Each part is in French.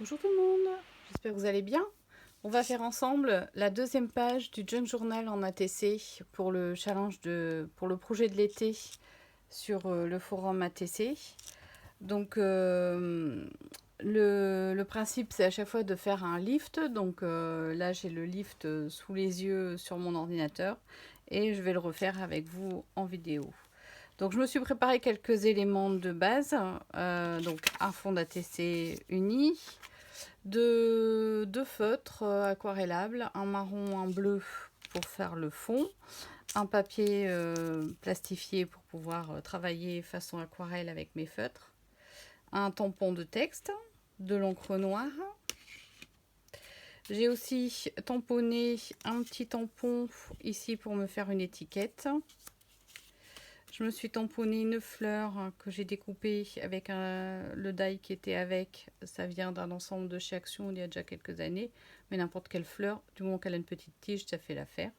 Bonjour tout le monde, j'espère que vous allez bien. On va faire ensemble la deuxième page du Junk Journal en ATC pour le challenge pour le projet de l'été sur le forum ATC. Donc le principe c'est à chaque fois de faire un lift. Donc là j'ai le lift sous les yeux sur mon ordinateur et je vais le refaire avec vous en vidéo. Donc je me suis préparé quelques éléments de base, donc un fond d'ATC uni, deux feutres aquarellables, un marron, un bleu pour faire le fond, un papier plastifié pour pouvoir travailler façon aquarelle avec mes feutres, un tampon de texte, de l'encre noire. J'ai aussi tamponné un petit tampon ici pour me faire une étiquette. Je me suis tamponné une fleur que j'ai découpée avec le die qui était avec. Ça vient d'un ensemble de chez Action il y a déjà quelques années. Mais n'importe quelle fleur, du moment qu'elle a une petite tige, ça fait l'affaire.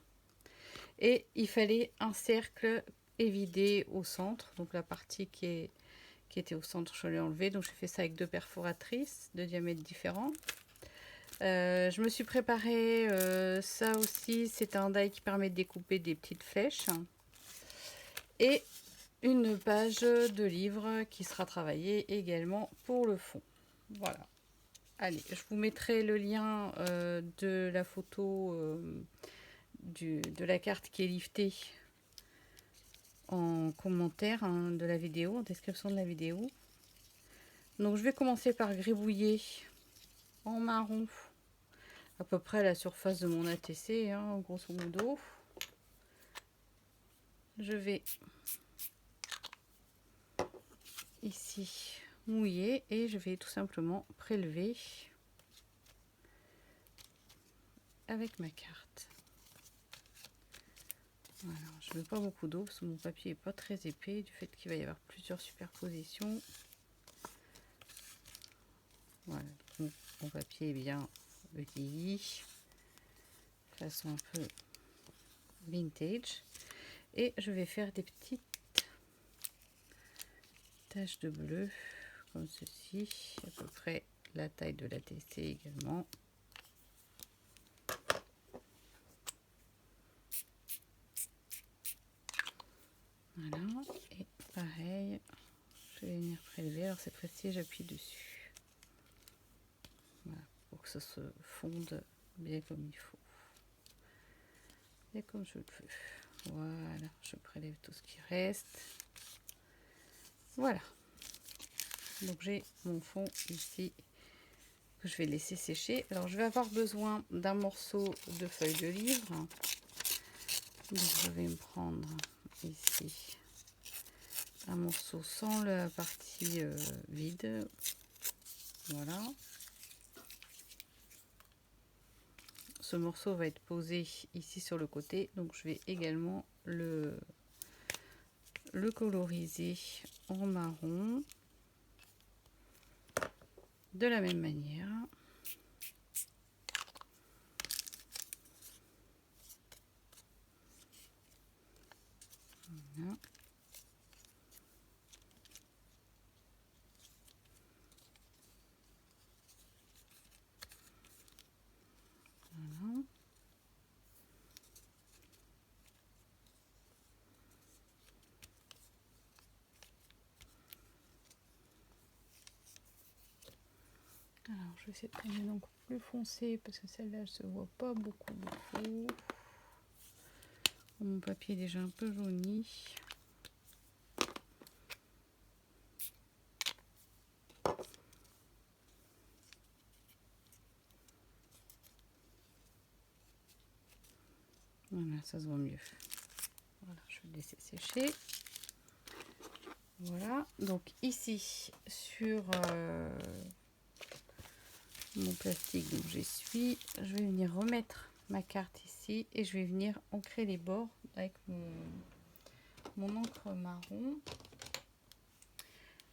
Et il fallait un cercle évidé au centre. Donc la partie qui était au centre, je l'ai enlevée. Donc j'ai fait ça avec deux perforatrices de diamètres différents. Je me suis préparé ça aussi. C'est un die qui permet de découper des petites flèches. Et une page de livre qui sera travaillée également pour le fond. Voilà. Allez, je vous mettrai le lien de la photo de la carte qui est liftée en commentaire de la vidéo, en description de la vidéo. Donc je vais commencer par gribouiller en marron à peu près la surface de mon ATC, grosso modo. Je vais ici mouiller et je vais tout simplement prélever avec ma carte. Voilà, je ne veux pas beaucoup d'eau parce que mon papier n'est pas très épais du fait qu'il va y avoir plusieurs superpositions. Voilà, donc mon papier est bien vieilli, façon un peu vintage. Et je vais faire des petites taches de bleu comme ceci, à peu près la taille de la TC également. Voilà, et pareil, je vais venir prélever. Alors cette fois-ci, j'appuie dessus. Voilà, pour que ça se fonde bien comme il faut. Et comme je le veux. Voilà, je prélève tout ce qui reste. Voilà. Donc j'ai mon fond ici que je vais laisser sécher. Alors je vais avoir besoin d'un morceau de feuille de livre. Donc je vais me prendre ici un morceau sans la partie vide. Voilà. Ce morceau va être posé ici sur le côté. Donc je vais également le coloriser en marron. De la même manière. Voilà. Voilà. Alors je vais essayer de prendre une encre plus foncée parce que celle-là se voit pas beaucoup. Mon papier est déjà un peu jauni. Voilà, ça se voit mieux. Voilà, je vais le laisser sécher. Voilà, donc ici sur mon plastique dont j'essuie, je vais venir remettre ma carte ici et je vais venir ancrer les bords avec mon encre marron.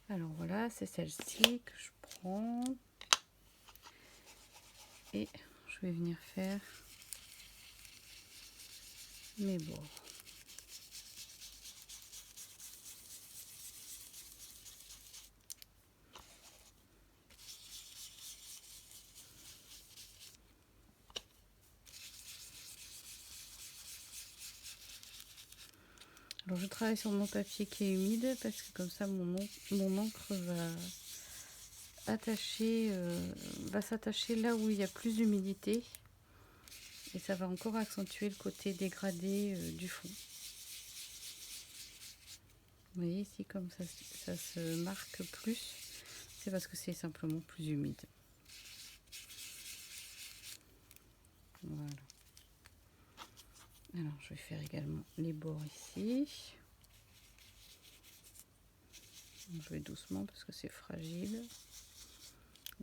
Alors voilà, c'est celle-ci que je prends et je vais venir faire mes bords. Alors je travaille sur mon papier qui est humide parce que comme ça mon encre va s'attacher là où il y a plus d'humidité et ça va encore accentuer le côté dégradé du fond. Vous voyez ici comme ça se marque plus, c'est parce que c'est simplement plus humide. Voilà. Alors je vais faire également les bords ici. Je vais doucement parce que c'est fragile.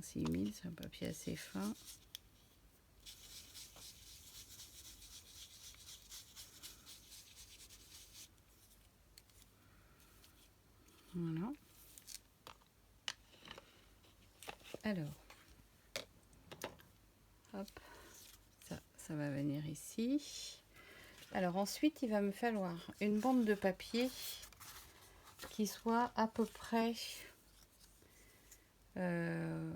C'est humide, c'est un papier assez fin. Voilà. Alors, hop, ça va venir ici. Alors ensuite, il va me falloir une bande de papier qui soit à peu près... je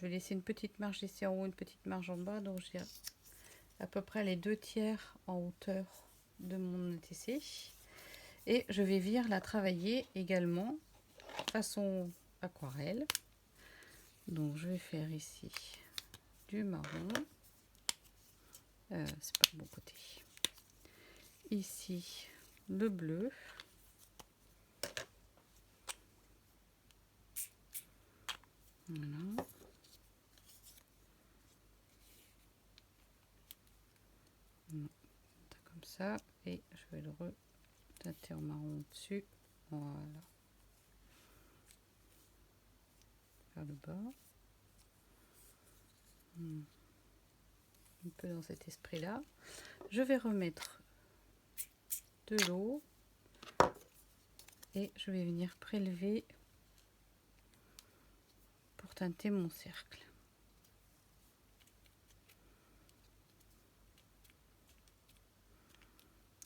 vais laisser une petite marge ici en haut, une petite marge en bas. Donc j'ai à peu près les 2/3 en hauteur de mon ETC. Et je vais venir la travailler également façon aquarelle. Donc je vais faire ici du marron. C'est pas le bon côté. Ici le bleu. Voilà. Comme ça. Et je vais le reteinter en marron dessus. Voilà. Vers le bas. Un peu dans cet esprit-là. Je vais remettre de l'eau. Et je vais venir prélever pour teinter mon cercle.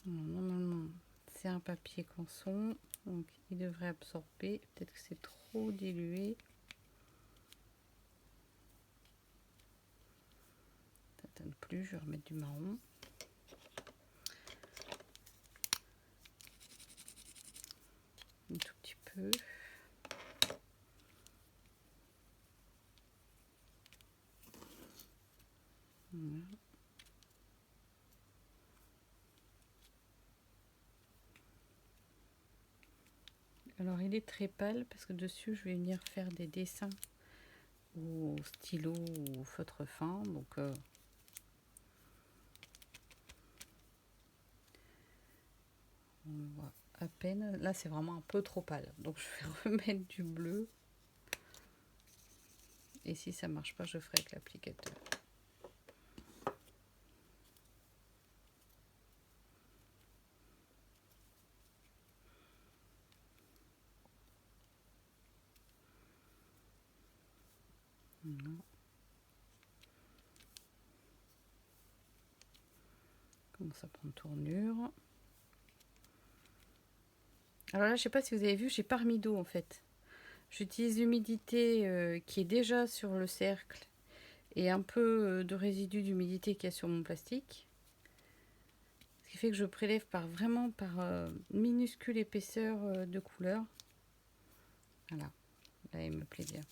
Alors, normalement, c'est un papier canson, donc il devrait absorber. Peut-être que c'est trop dilué. Ça teinte plus, je vais remettre du marron. Un tout petit peu. Voilà. Alors il est très pâle parce que dessus je vais venir faire des dessins au stylo ou au feutre fin. Donc on voit à peine. Là c'est vraiment un peu trop pâle. Donc je vais remettre du bleu. Et si ça marche pas, je ferai avec l'applicateur. Voilà. Commence à prendre tournure. Alors là, je sais pas si vous avez vu, j'ai pas remis d'eau en fait. J'utilise l'humidité qui est déjà sur le cercle et un peu de résidu d'humidité qu'il y a sur mon plastique. Ce qui fait que je prélève vraiment par minuscule épaisseur de couleur. Voilà, là il me plaît bien.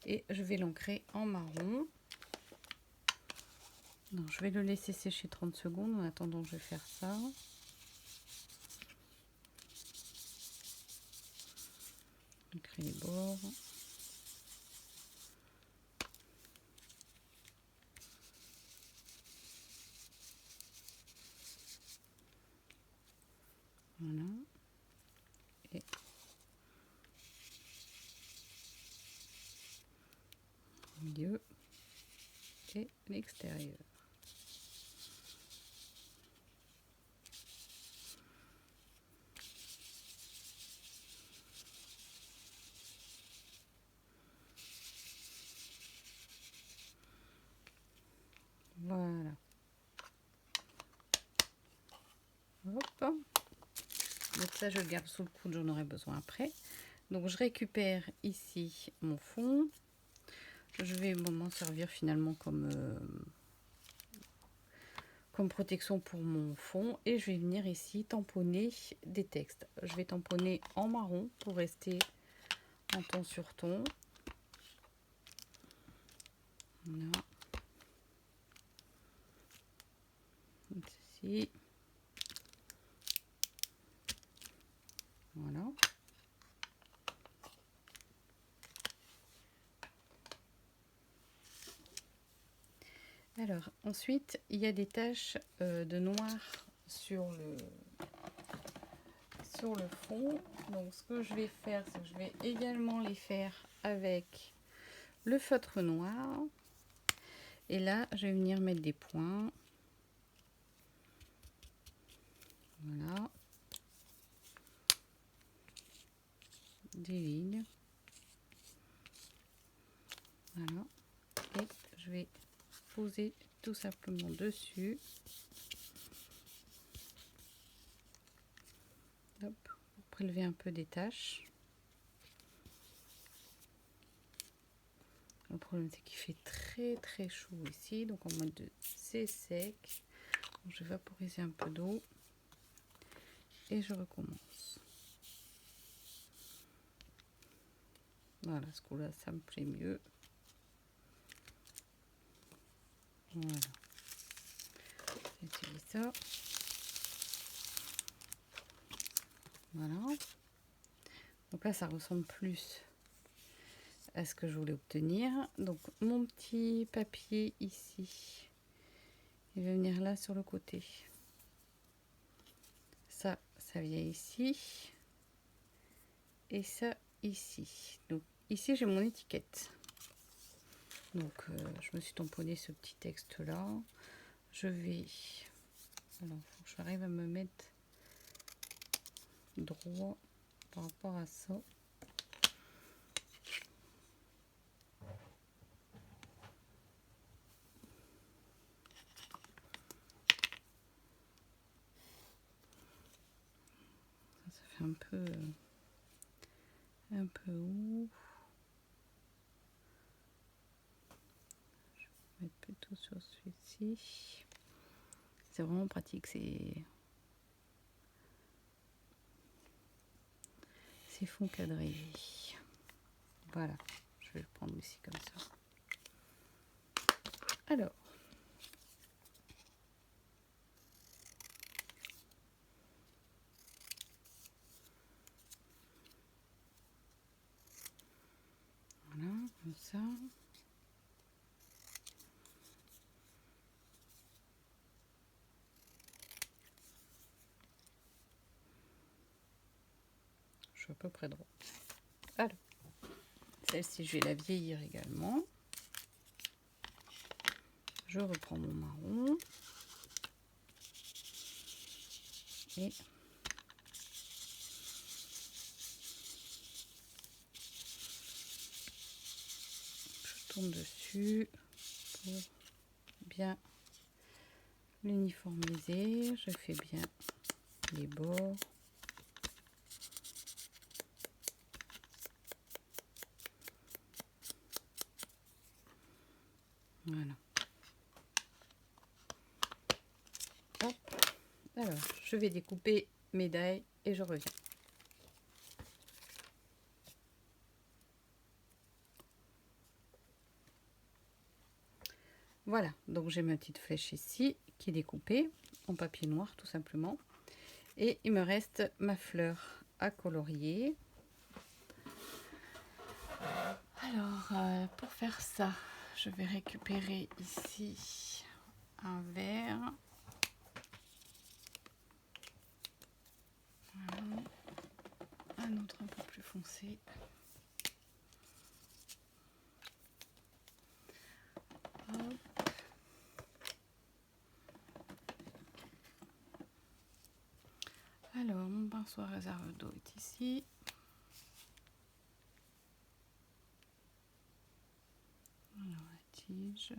Et je vais l'ancrer en marron. Donc, je vais le laisser sécher 30 secondes. En attendant, je vais faire ça. Ancrer les bords. Voilà. Et milieu et l'extérieur. Voilà. Hop. Donc ça, je le garde sous le coude, j'en aurai besoin après. Donc je récupère ici mon fond. Je vais m'en servir finalement comme comme protection pour mon fond. Et je vais venir ici tamponner des textes. Je vais tamponner en marron pour rester en ton sur ton. Voilà. Ici. Voilà. Alors, ensuite, il y a des taches de noir sur le fond. Donc, ce que je vais faire, c'est que je vais également les faire avec le feutre noir. Et là, je vais venir mettre des points. Voilà. Des lignes. Voilà. Et je vais poser tout simplement dessus. Hop, pour prélever un peu des taches. Le problème, c'est qu'il fait très chaud ici. Donc, en mode de c'est sec. Donc, je vais vaporiser un peu d'eau. Et je recommence. Voilà, ce coup-là, ça me plaît mieux. Voilà. J'utilise ça. Voilà. Donc là, ça ressemble plus à ce que je voulais obtenir. Donc, mon petit papier ici, il va venir là sur le côté. Ça vient ici. Et ça ici. Donc, ici, j'ai mon étiquette. Donc, je me suis tamponné ce petit texte-là. Je vais... Alors, il faut que j'arrive à me mettre droit par rapport à ça. Ça fait un peu haut. Je vais mettre plutôt sur celui-ci. C'est vraiment pratique, c'est fond cadré. Voilà, je vais le prendre ici comme ça. Alors, voilà, comme ça. Je suis à peu près droit. Alors, celle-ci, je vais la vieillir également. Je reprends mon marron. Et je tourne dessus pour bien l'uniformiser. Je fais bien les bords. Voilà. Hop. Alors, je vais découper mes die et je reviens. Voilà, donc j'ai ma petite flèche ici qui est découpée en papier noir tout simplement. Et il me reste ma fleur à colorier. Alors, pour faire ça, je vais récupérer ici un vert. Voilà. Un autre un peu plus foncé. Hop. Alors, mon pinceau à réserve d'eau est ici. Alors, la tige.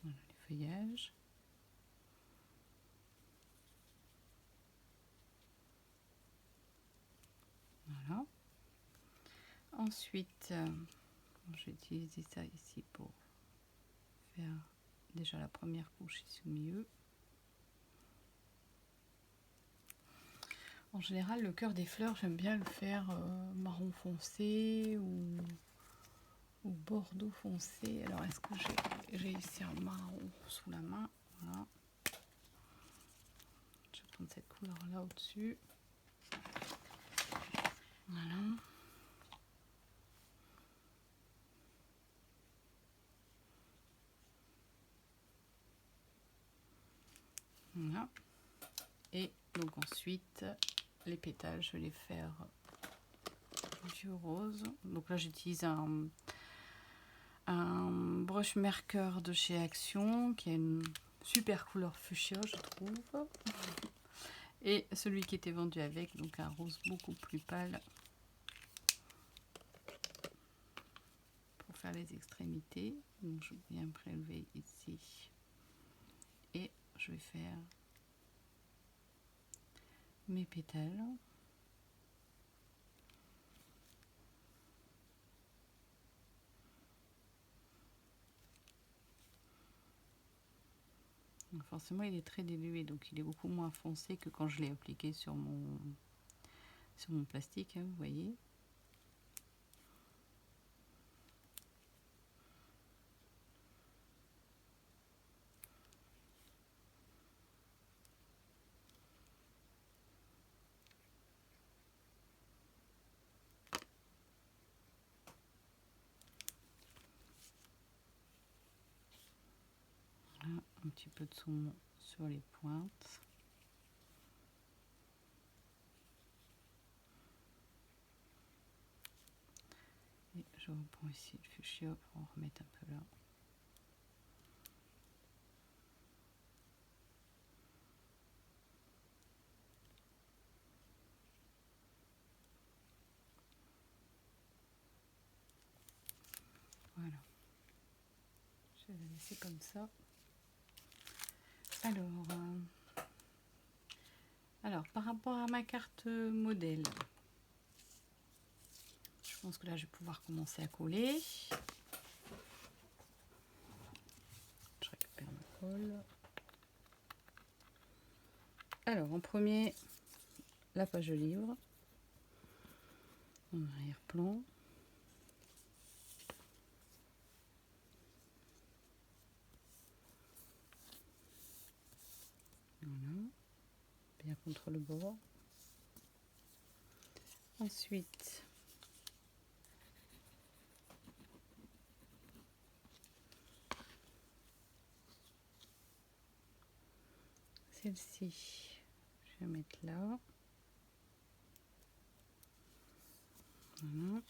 Voilà les feuillages. Ensuite, je vais utiliser ça ici pour faire déjà la première couche ici au milieu. En général, le cœur des fleurs, j'aime bien le faire marron foncé ou bordeaux foncé. Alors, est-ce que j'ai ici un marron sous la main? Voilà. Je vais prendre cette couleur-là au-dessus. Voilà. Voilà. Et donc ensuite, les pétales, je vais les faire du rose. Donc là, j'utilise un brush marker de chez Action qui a une super couleur fuchsia, je trouve. Et celui qui était vendu avec, donc un rose beaucoup plus pâle pour faire les extrémités. Donc je viens prélever ici et je vais faire mes pétales. Donc forcément il est très dilué, donc il est beaucoup moins foncé que quand je l'ai appliqué sur mon plastique, hein, vous voyez. Voilà, un petit peu de saumon sur les pointes. Et je reprends ici le fuchsia pour en remettre un peu là. Voilà. Je vais la laisser comme ça. Alors, par rapport à ma carte modèle, je pense que là, je vais pouvoir commencer à coller. Je récupère ma colle. Alors, en premier, la page de livre, en arrière-plan. Voilà, bien contre le bord. Ensuite, celle-ci, je vais mettre là. Voilà.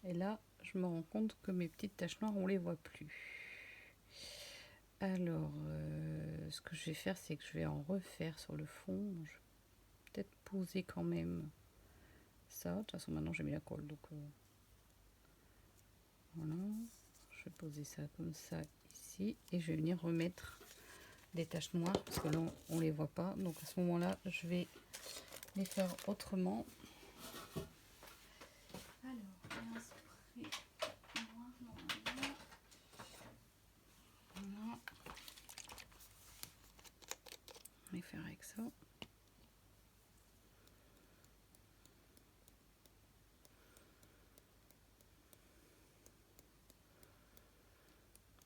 Et là, je me rends compte que mes petites taches noires, on les voit plus. Alors, ce que je vais faire, c'est que je vais en refaire sur le fond. Je vais peut-être poser quand même ça. De toute façon, maintenant, j'ai mis la colle. Donc, voilà. Je vais poser ça comme ça ici. Et je vais venir remettre des taches noires parce que là, on les voit pas. Donc, à ce moment-là, je vais les faire autrement. Alors, un spray noir, normalement. Voilà. On va les faire avec ça.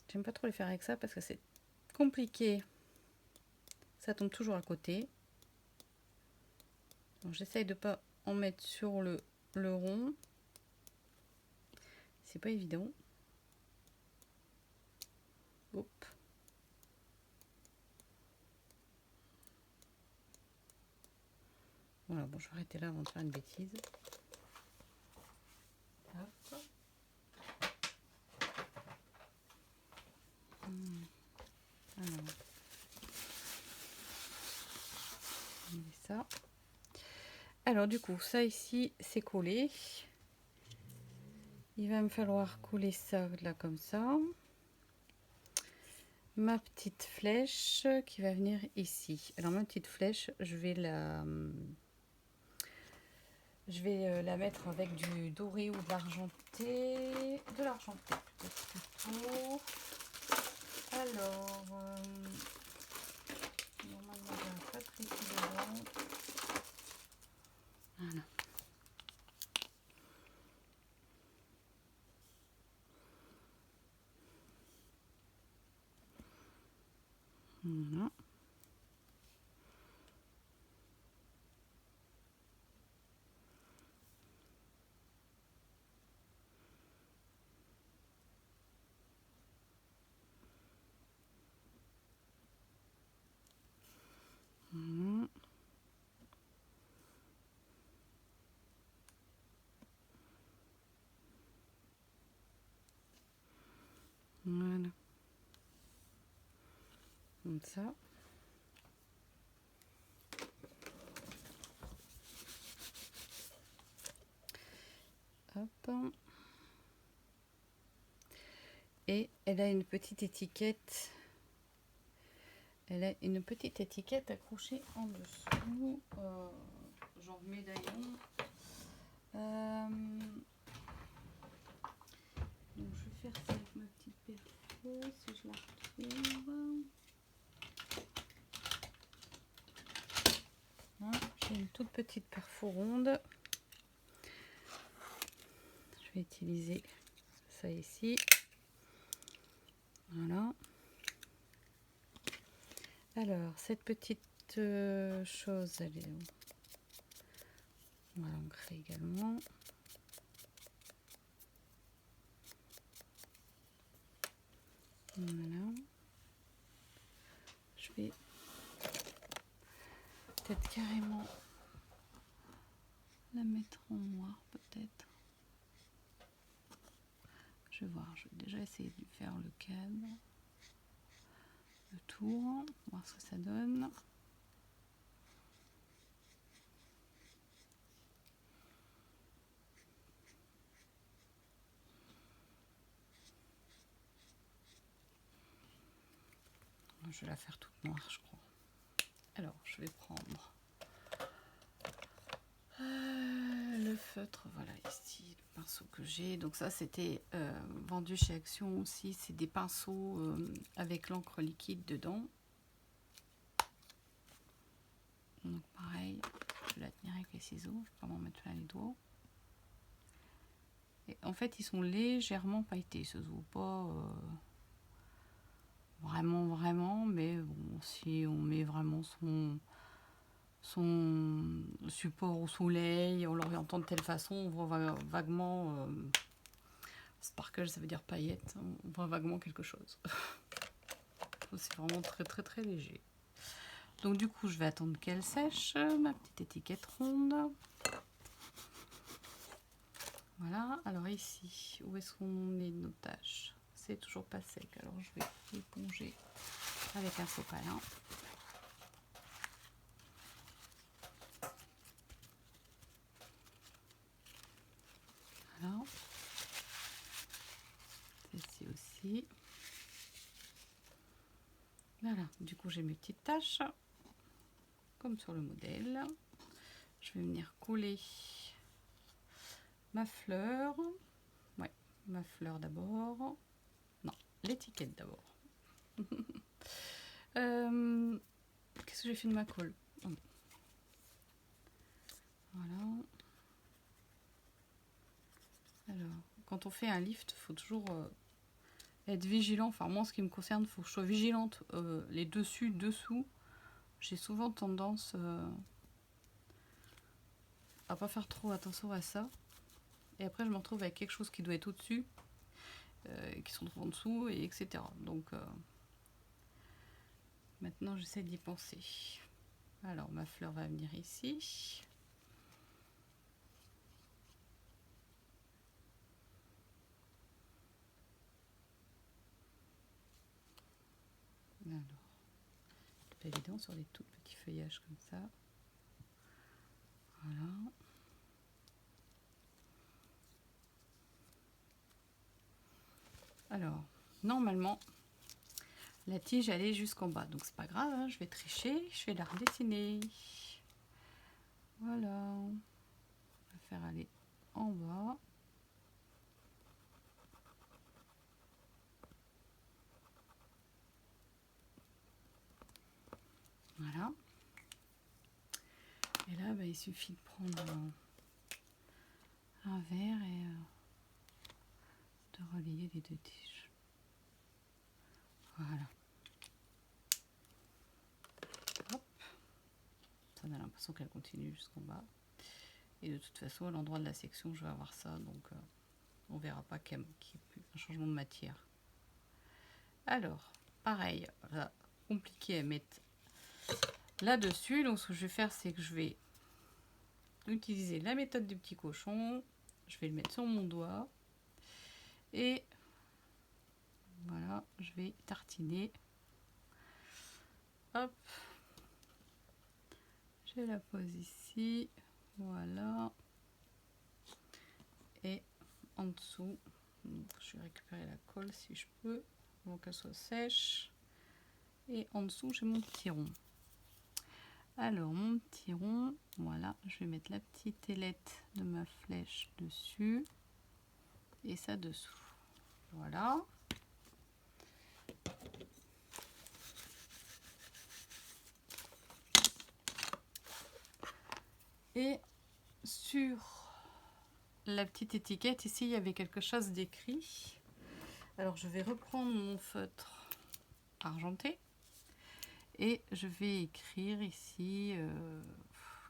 J'aime pas trop les faire avec ça parce que c'est compliqué. Ça tombe toujours à côté. J'essaye de pas en mettre sur le rond. C'est pas évident. Hop. Voilà, bon, je vais arrêter là avant de faire une bêtise. Hop. Alors, on met ça. Alors du coup, ça ici, c'est collé. Il va me falloir couler ça là comme ça. Ma petite flèche qui va venir ici. Alors ma petite flèche, je vais la mettre avec du doré ou de l'argenté. De l'argenté plutôt. Alors, normalement j'ai pas très dedans. Voilà. Voilà. Voilà. Comme ça. Hop. Et elle a une petite étiquette. Elle a une petite étiquette accrochée en dessous. J'en remets d'ailleurs. Donc je vais faire ça avec ma petite perfo si je la retrouve. Hein, j'ai une toute petite perfo ronde. Je vais utiliser ça ici. Voilà. Alors cette petite chose, elle est où? On va l'ancrer également. Voilà. Je vais peut-être carrément la mettre en noir peut-être. Je vais voir, je vais déjà essayer de faire le cadre, le tour, voir ce que ça donne. Je vais la faire toute noire, je crois. Alors, je vais prendre le feutre, voilà ici, le pinceau que j'ai. Donc ça, c'était vendu chez Action aussi. C'est des pinceaux avec l'encre liquide dedans. Donc pareil, je vais la tenir avec les ciseaux. Je vais pas m'en mettre plein les doigts. Et en fait, ils sont légèrement pailletés. Ça se voit pas vraiment, mais bon, si on met vraiment son support au soleil en l'orientant de telle façon, on voit vaguement sparkle, ça veut dire paillettes, on voit vaguement quelque chose. C'est vraiment très léger. Donc du coup je vais attendre qu'elle sèche, ma petite étiquette ronde. Voilà, alors ici, où est-ce qu'on est de nos tâches? C'est toujours pas sec, alors je vais éponger avec un sopalin. Voilà. Celle-ci aussi. Voilà, du coup j'ai mes petites taches, comme sur le modèle. Je vais venir coller ma fleur. Ouais, ma fleur d'abord. Non, l'étiquette d'abord. Qu'est-ce que j'ai fait de ma colle? Voilà. Alors, quand on fait un lift, il faut toujours être vigilant. Enfin, moi, en ce qui me concerne, il faut que je sois vigilante. Les dessus, dessous, j'ai souvent tendance à pas faire trop attention à ça. Et après, je me retrouve avec quelque chose qui doit être au-dessus, qui se retrouve en dessous, et etc. Donc, maintenant, j'essaie d'y penser. Alors, ma fleur va venir ici. Alors, c'est pas évident sur les tout petits feuillages comme ça. Voilà. Alors, normalement, la tige elle est jusqu'en bas, donc c'est pas grave, hein, je vais tricher, je vais la redessiner. Voilà, on va faire aller en bas. Voilà. Et là, bah, il suffit de prendre un verre et de relier les deux tiges. Voilà. Hop. Ça a l'impression qu'elle continue jusqu'en bas. Et de toute façon, à l'endroit de la section, je vais avoir ça, donc on verra pas qu'il y ait un changement de matière. Alors, pareil, là, compliqué à mettre là-dessus. Donc, ce que je vais faire, c'est que je vais utiliser la méthode du petit cochon. Je vais le mettre sur mon doigt. Et voilà, je vais tartiner. Hop. Je la pose ici. Voilà. Et en dessous, je vais récupérer la colle si je peux, avant qu'elle soit sèche. Et en dessous, j'ai mon petit rond. Alors, mon petit rond, voilà, je vais mettre la petite ailette de ma flèche dessus. Et ça dessous. Voilà. Et sur la petite étiquette, ici, il y avait quelque chose d'écrit. Alors, je vais reprendre mon feutre argenté. Et je vais écrire ici...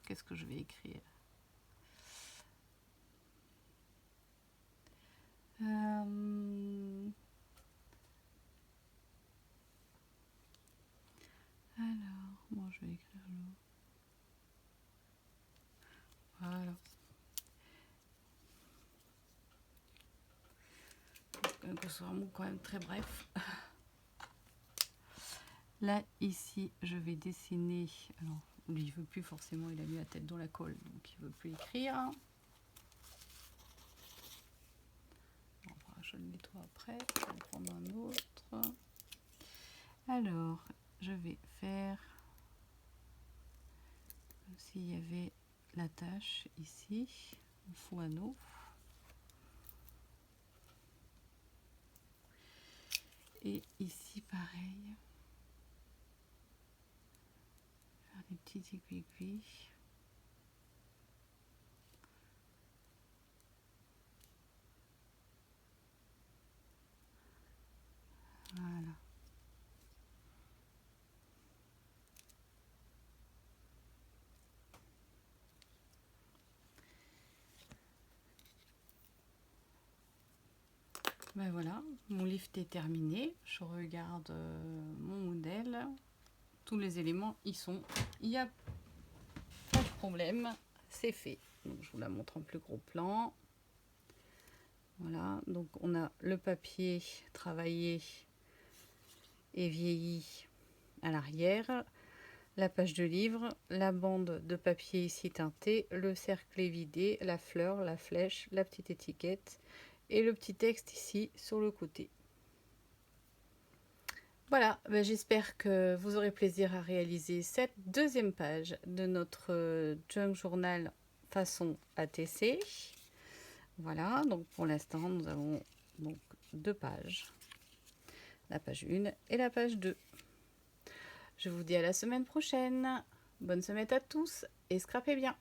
qu'est-ce que je vais écrire? Alors, moi je vais écrire là. Voilà. Que ce soit un mot quand même très bref. Là, ici, je vais dessiner. Alors, lui, il veut plus forcément, il a mis la tête dans la colle, donc il veut plus écrire. Enfin, je le nettoie après. Je vais en prendre un autre. Alors, je vais faire comme s'il y avait la tache ici, au faux anneau. Et ici, pareil. Faire des petites aiguilles. Voilà. Ben voilà, mon lift est terminé. Je regarde mon modèle. Tous les éléments y sont. Il n'y a pas de problème. C'est fait. Donc, je vous la montre en plus gros plan. Voilà, donc on a le papier travaillé et vieilli à l'arrière, la page de livre, la bande de papier ici teintée, le cercle est vidé, la fleur, la flèche, la petite étiquette et le petit texte ici sur le côté. Voilà, ben j'espère que vous aurez plaisir à réaliser cette deuxième page de notre junk journal façon ATC. Voilà, donc pour l'instant, nous avons donc deux pages. La page 1 et la page 2. Je vous dis à la semaine prochaine. Bonne semaine à tous et scrapez bien.